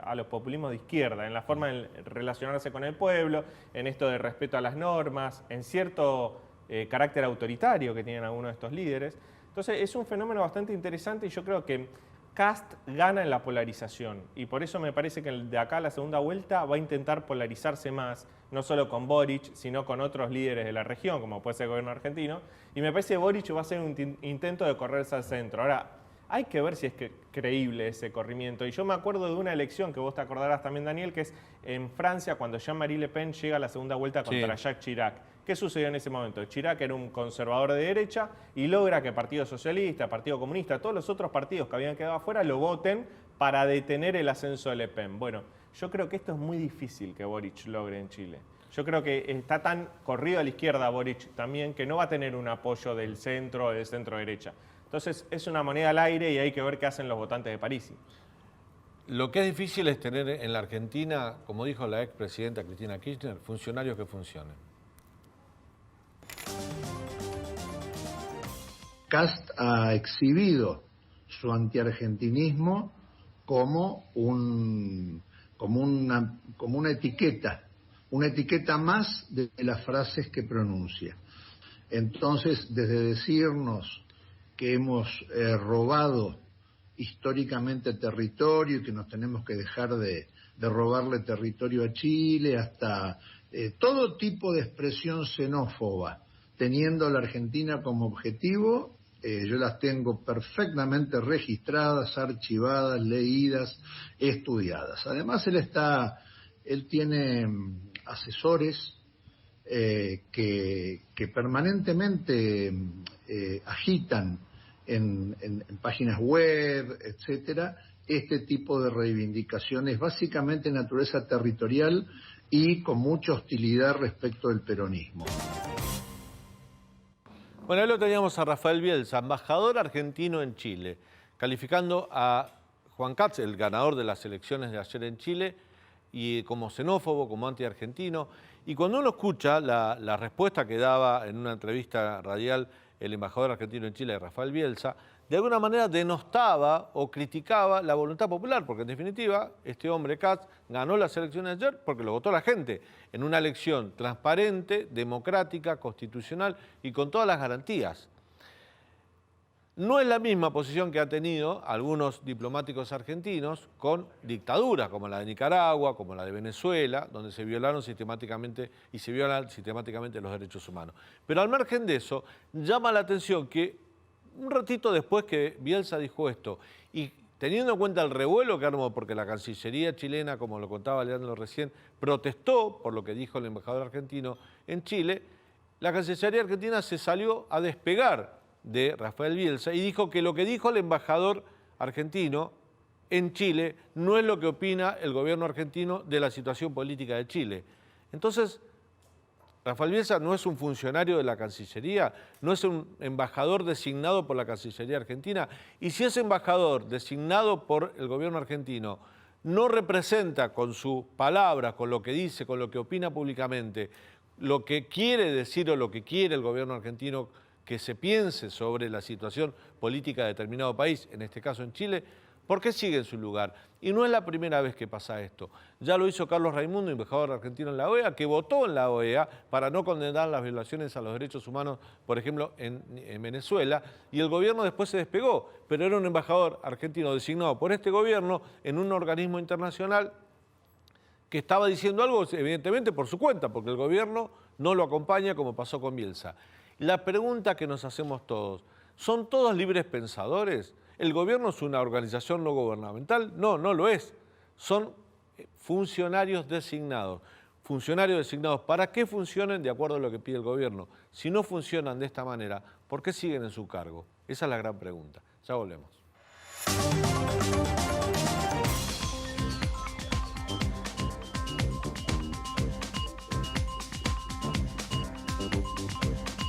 a los populismos de izquierda, en la forma de relacionarse con el pueblo, en esto de respeto a las normas, en cierto carácter autoritario que tienen algunos de estos líderes. Entonces es un fenómeno bastante interesante y yo creo que Kast gana en la polarización y por eso me parece que de acá a la segunda vuelta va a intentar polarizarse más, no solo con Boric, sino con otros líderes de la región, como puede ser el gobierno argentino, y me parece que Boric va a hacer un intento de correrse al centro. Ahora, hay que ver si es creíble ese corrimiento. Y yo me acuerdo de una elección que vos te acordarás también, Daniel, que es en Francia, cuando Jean-Marie Le Pen llega a la segunda vuelta contra Jacques Chirac. ¿Qué sucedió en ese momento? Chirac era un conservador de derecha y logra que el Partido Socialista, el Partido Comunista, todos los otros partidos que habían quedado afuera lo voten para detener el ascenso de Le Pen. Bueno, yo creo que esto es muy difícil que Boric logre en Chile. Yo creo que está tan corrido a la izquierda Boric también que no va a tener un apoyo del centro o del centro-derecha. Entonces es una moneda al aire y hay que ver qué hacen los votantes de Parisi. Lo que es difícil es tener en la Argentina, como dijo la expresidenta Cristina Kirchner, funcionarios que funcionen. Kast ha exhibido su antiargentinismo como una etiqueta más de las frases que pronuncia. Entonces, desde decirnos que hemos robado históricamente territorio y que nos tenemos que dejar de robarle territorio a Chile, hasta todo tipo de expresión xenófoba, teniendo a la Argentina como objetivo, yo las tengo perfectamente registradas, archivadas, leídas, estudiadas. Además, él tiene asesores que permanentemente agitan en páginas web, etcétera, este tipo de reivindicaciones, básicamente de naturaleza territorial y con mucha hostilidad respecto del peronismo. Bueno, ahí lo teníamos a Rafael Bielsa, embajador argentino en Chile, calificando a Juan Kast, el ganador de las elecciones de ayer en Chile, y como xenófobo, como antiargentino. Y cuando uno escucha la respuesta que daba en una entrevista radial el embajador argentino en Chile, Rafael Bielsa, de alguna manera denostaba o criticaba la voluntad popular, porque en definitiva este hombre Kast ganó las elecciones ayer porque lo votó la gente, en una elección transparente, democrática, constitucional y con todas las garantías. No es la misma posición que han tenido algunos diplomáticos argentinos con dictaduras como la de Nicaragua, como la de Venezuela, donde se violaron sistemáticamente y se violan sistemáticamente los derechos humanos. Pero al margen de eso, llama la atención que un ratito después que Bielsa dijo esto, y teniendo en cuenta el revuelo que armó, porque la Cancillería chilena, como lo contaba Leandro recién, protestó por lo que dijo el embajador argentino en Chile, la Cancillería argentina se salió a despegar de Rafael Bielsa y dijo que lo que dijo el embajador argentino en Chile no es lo que opina el gobierno argentino de la situación política de Chile. Entonces, Rafael Bielsa no es un funcionario de la Cancillería, no es un embajador designado por la Cancillería argentina, y si ese embajador designado por el gobierno argentino no representa con sus palabras, con lo que dice, con lo que opina públicamente, lo que quiere decir o lo que quiere el gobierno argentino que se piense sobre la situación política de determinado país, en este caso en Chile, ¿por qué sigue en su lugar? Y no es la primera vez que pasa esto. Ya lo hizo Carlos Raimundo, embajador argentino en la OEA, que votó en la OEA para no condenar las violaciones a los derechos humanos, por ejemplo, en Venezuela, y el gobierno después se despegó, pero era un embajador argentino designado por este gobierno en un organismo internacional que estaba diciendo algo, evidentemente, por su cuenta, porque el gobierno no lo acompaña como pasó con Bielsa. La pregunta que nos hacemos todos, ¿son todos libres pensadores? ¿El gobierno es una organización no gubernamental? No, no lo es. Son funcionarios designados. Funcionarios designados, ¿para qué funcionen de acuerdo a lo que pide el gobierno? Si no funcionan de esta manera, ¿por qué siguen en su cargo? Esa es la gran pregunta. Ya volvemos.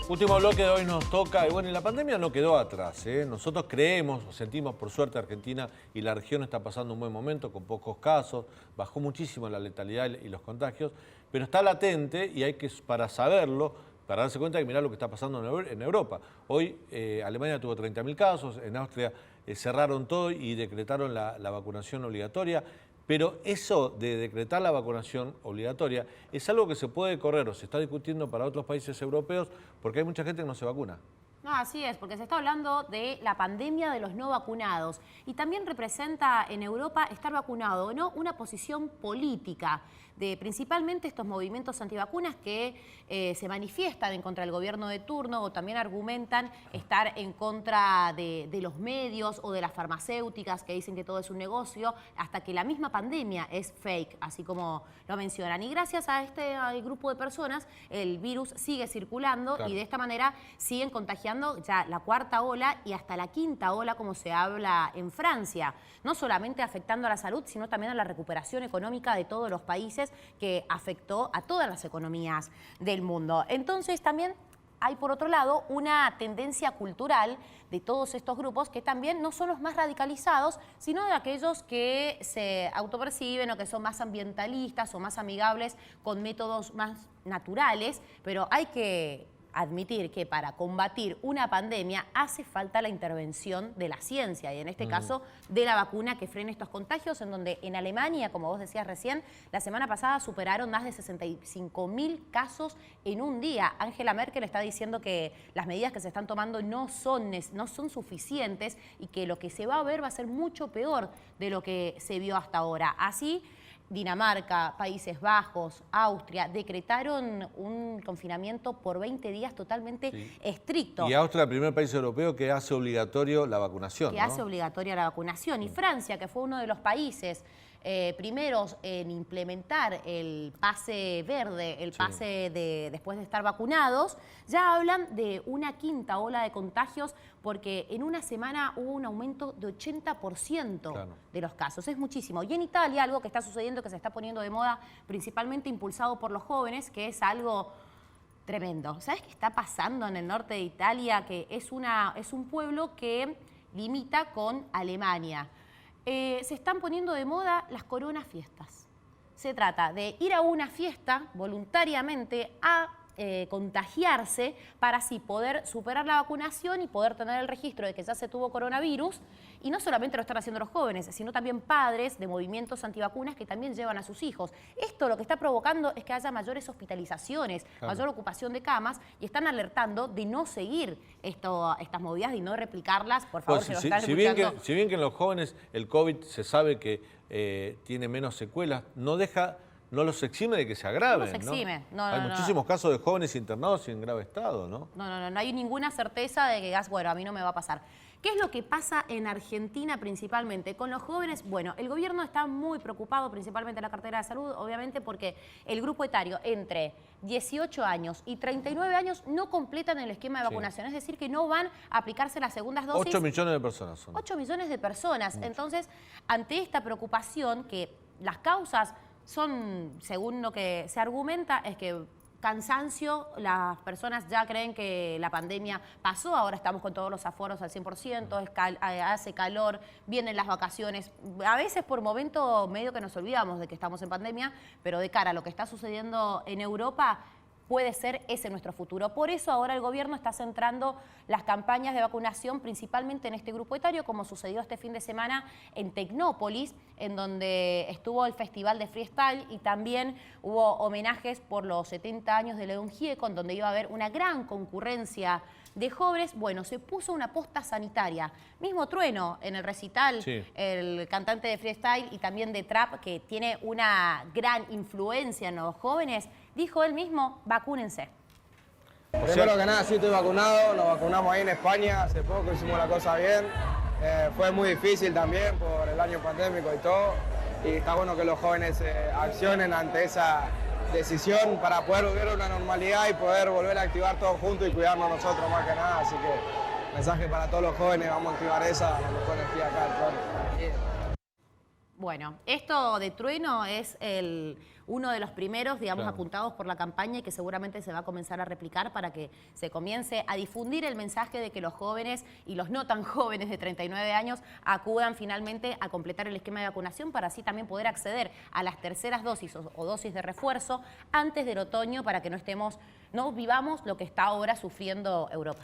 Último bloque de hoy nos toca, y bueno, y la pandemia no quedó atrás, ¿eh? Nosotros creemos, sentimos, por suerte Argentina y la región está pasando un buen momento, con pocos casos, bajó muchísimo la letalidad y los contagios, pero está latente y hay que, para saberlo, para darse cuenta, hay que mirar lo que está pasando en Europa. Hoy Alemania tuvo 30.000 casos, en Austria cerraron todo y decretaron la vacunación obligatoria. Pero eso de decretar la vacunación obligatoria es algo que se puede correr o se está discutiendo para otros países europeos porque hay mucha gente que no se vacuna. No, así es, porque se está hablando de la pandemia de los no vacunados y también representa en Europa estar vacunado o no una posición política de principalmente estos movimientos antivacunas que se manifiestan en contra del gobierno de turno o también argumentan estar en contra de los medios o de las farmacéuticas que dicen que todo es un negocio, hasta que la misma pandemia es fake, así como lo mencionan. Y gracias a este grupo de personas el virus sigue circulando, claro, y de esta manera siguen contagiando ya la cuarta ola y hasta la quinta ola, como se habla en Francia, no solamente afectando a la salud, sino también a la recuperación económica de todos los países, que afectó a todas las economías del mundo. Entonces también hay, por otro lado, una tendencia cultural de todos estos grupos que también no son los más radicalizados, sino de aquellos que se autoperciben o que son más ambientalistas o más amigables con métodos más naturales, pero hay que admitir que para combatir una pandemia hace falta la intervención de la ciencia y en este caso de la vacuna que frene estos contagios, en donde en Alemania, como vos decías recién, la semana pasada superaron más de 65.000 casos en un día. Angela Merkel está diciendo que las medidas que se están tomando no son suficientes y que lo que se va a ver va a ser mucho peor de lo que se vio hasta ahora. Así, Dinamarca, Países Bajos, Austria, decretaron un confinamiento por 20 días totalmente estricto. Y Austria, el primer país europeo que hace obligatorio la vacunación, que hace obligatoria la vacunación. Y Francia, que fue uno de los países primeros en implementar el pase verde, el pase de después de estar vacunados, ya hablan de una quinta ola de contagios porque en una semana hubo un aumento de 80% de los casos. Es muchísimo. Y en Italia, algo que está sucediendo, que se está poniendo de moda, principalmente impulsado por los jóvenes, que es algo tremendo. ¿Sabes qué está pasando en el norte de Italia? Que es un pueblo que limita con Alemania. Se están poniendo de moda las coronas fiestas. Se trata de ir a una fiesta voluntariamente a contagiarse para así poder superar la vacunación y poder tener el registro de que ya se tuvo coronavirus. Y no solamente lo están haciendo los jóvenes, sino también padres de movimientos antivacunas que también llevan a sus hijos. Esto lo que está provocando es que haya mayores hospitalizaciones, mayor ocupación de camas, y están alertando de no seguir estas movidas y no replicarlas. Por favor, Pues, si lo están escuchando. Si bien que en los jóvenes el COVID se sabe que tiene menos secuelas, no los exime de que se agraven. No los exime. No, hay muchísimos casos de jóvenes internados y en grave estado, ¿no? No hay ninguna certeza de que bueno, a mí no me va a pasar. ¿Qué es lo que pasa en Argentina principalmente con los jóvenes? Bueno, el gobierno está muy preocupado, principalmente la cartera de salud, obviamente, porque el grupo etario entre 18 años y 39 años no completan el esquema de vacunación. Es decir, que no van a aplicarse las segundas dosis. 8 millones de personas son. 8 millones de personas. Entonces, ante esta preocupación, que las causas son, según lo que se argumenta, es que cansancio, las personas ya creen que la pandemia pasó, ahora estamos con todos los aforos al 100%, hace calor, vienen las vacaciones, a veces por momento medio que nos olvidamos de que estamos en pandemia, pero de cara a lo que está sucediendo en Europa, puede ser ese nuestro futuro. Por eso ahora el gobierno está centrando las campañas de vacunación principalmente en este grupo etario, como sucedió este fin de semana en Tecnópolis, en donde estuvo el Festival de Freestyle y también hubo homenajes por los 70 años de León Gieco, en donde iba a haber una gran concurrencia de jóvenes. Bueno, se puso una posta sanitaria. Mismo Trueno en el recital, el cantante de freestyle y también de trap, que tiene una gran influencia en los jóvenes, dijo él mismo, vacúnense. Primero que nada, sí estoy vacunado, nos vacunamos ahí en España, hace poco hicimos la cosa bien. Fue muy difícil también por el año pandémico y todo, y está bueno que los jóvenes accionen ante esa decisión para poder volver a una normalidad y poder volver a activar todos juntos y cuidarnos nosotros más que nada. Así que mensaje para todos los jóvenes, vamos a activar esa, la mejor energía acá del pueblo. Bueno, esto de Trueno es uno de los primeros, digamos, apuntados por la campaña y que seguramente se va a comenzar a replicar para que se comience a difundir el mensaje de que los jóvenes y los no tan jóvenes de 39 años acudan finalmente a completar el esquema de vacunación para así también poder acceder a las terceras dosis o dosis de refuerzo antes del otoño para que no vivamos lo que está ahora sufriendo Europa.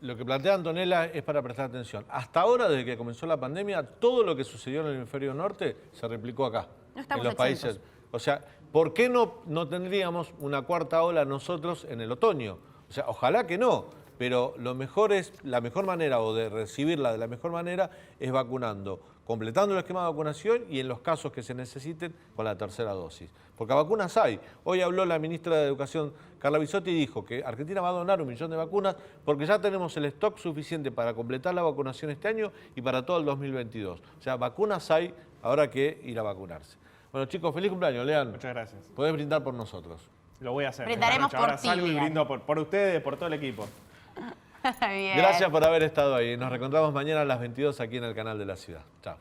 Lo que plantea Antonella es para prestar atención. Hasta ahora, desde que comenzó la pandemia, todo lo que sucedió en el hemisferio norte se replicó acá, en los países. O sea, ¿por qué no tendríamos una cuarta ola nosotros en el otoño? O sea, ojalá que no, pero la mejor manera, o de recibirla de la mejor manera, es vacunando, completando el esquema de vacunación y en los casos que se necesiten con la tercera dosis. Porque vacunas hay. Hoy habló la ministra de Educación, Carla Bisotti, y dijo que Argentina va a donar 1 millón de vacunas porque ya tenemos el stock suficiente para completar la vacunación este año y para todo el 2022. O sea, vacunas hay, ahora que ir a vacunarse. Bueno, chicos, feliz cumpleaños, Lean. Muchas gracias. Podés brindar por nosotros. Lo voy a hacer. Brindaremos por ahora ti, salgo y Lean. brindo por ustedes, por todo el equipo. Bien. Gracias por haber estado ahí. Nos reencontramos mañana a las 22 aquí en el canal de la ciudad. Chao.